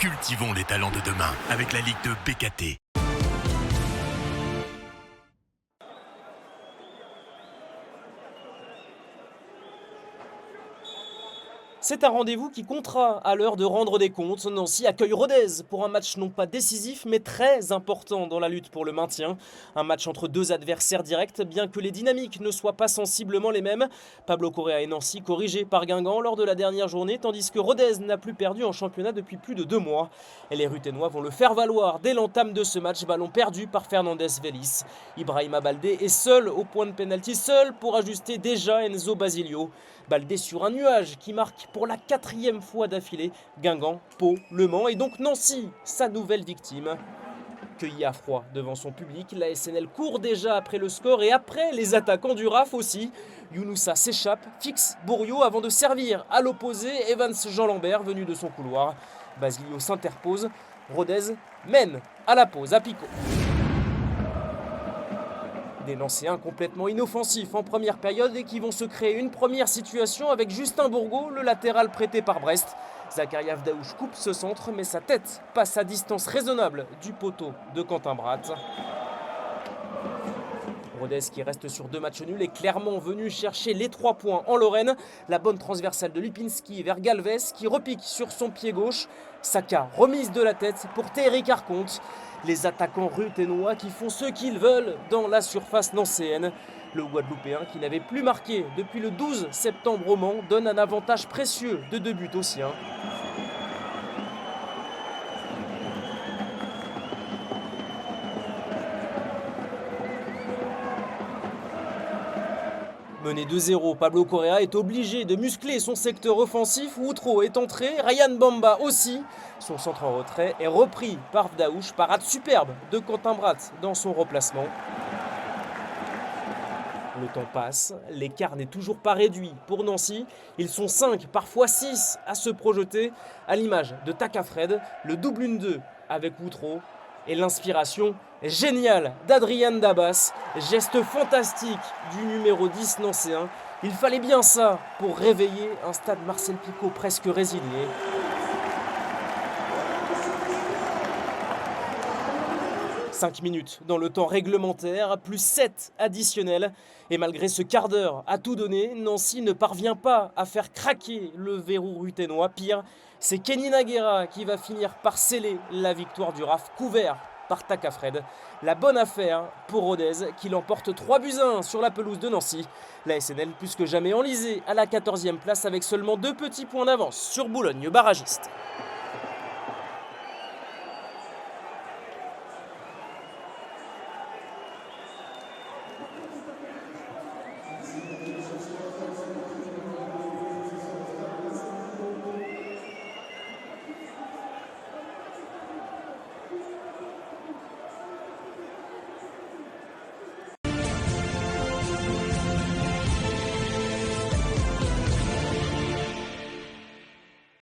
Cultivons les talents de demain avec la Ligue de BKT. C'est un rendez-vous qui comptera à l'heure de rendre des comptes. Nancy accueille Rodez pour un match non pas décisif mais très important dans la lutte pour le maintien. Un match entre deux adversaires directs, bien que les dynamiques ne soient pas sensiblement les mêmes. Pablo Correa et Nancy corrigés par Guingamp lors de la dernière journée, tandis que Rodez n'a plus perdu en championnat depuis plus de 2 mois. Et les Ruténois vont le faire valoir dès l'entame de ce match, ballon perdu par Fernandez Vélez. Ibrahima Baldé est seul au point de pénalty, seul pour ajuster déjà Enzo Basilio. Baldé sur un nuage qui marque pour la 4e fois d'affilée Guingamp, Pau, Le Mans et donc Nancy, sa nouvelle victime. Cueilli à froid devant son public, la SNL court déjà après le score et après les attaquants du RAF aussi. Younoussa s'échappe, fixe Bourriot avant de servir à l'opposé Evans Jean-Lambert venu de son couloir. Basilio s'interpose, Rodez mène à la pause à Pico. Des Nancéens complètement inoffensifs en première période et qui vont se créer une première situation avec Justin Bourgault, le latéral prêté par Brest. Zakaria Vdaouch coupe ce centre, mais sa tête passe à distance raisonnable du poteau de Quentin Bratt. Rodez qui reste sur 2 matchs nuls est clairement venu chercher les 3 points en Lorraine. La bonne transversale de Lipinski vers Galvez qui repique sur son pied gauche. Saka remise de la tête pour Thierry Carconte. Les attaquants ruténois qui font ce qu'ils veulent dans la surface nancéenne. Le Guadeloupéen qui n'avait plus marqué depuis le 12 septembre au Mans donne un avantage précieux de 2 buts aux siens. Mené 2-0, Pablo Correa est obligé de muscler son secteur offensif. Woutro est entré, Ryan Bamba aussi. Son centre en retrait est repris par Vdaouch, parade superbe de Quentin Bratt dans son replacement. Le temps passe, l'écart n'est toujours pas réduit pour Nancy. Ils sont 5, parfois 6 à se projeter, à l'image de Takafred, le double 1-2 avec Woutro. Et l'inspiration géniale d'Adrian Dabas, geste fantastique du numéro 10 nancéen. Il fallait bien ça pour réveiller un stade Marcel Picot presque résigné. « 5 minutes dans le temps réglementaire, plus 7 additionnels. Et malgré ce quart d'heure à tout donner, Nancy ne parvient pas à faire craquer le verrou ruténois. Pire, c'est Kenny Naguera qui va finir par sceller la victoire du RAF, couvert par Takafred. La bonne affaire pour Rodez qui l'emporte 3-1 sur la pelouse de Nancy. La SNL plus que jamais enlisée à la 14e place avec seulement 2 petits points d'avance sur Boulogne barragiste.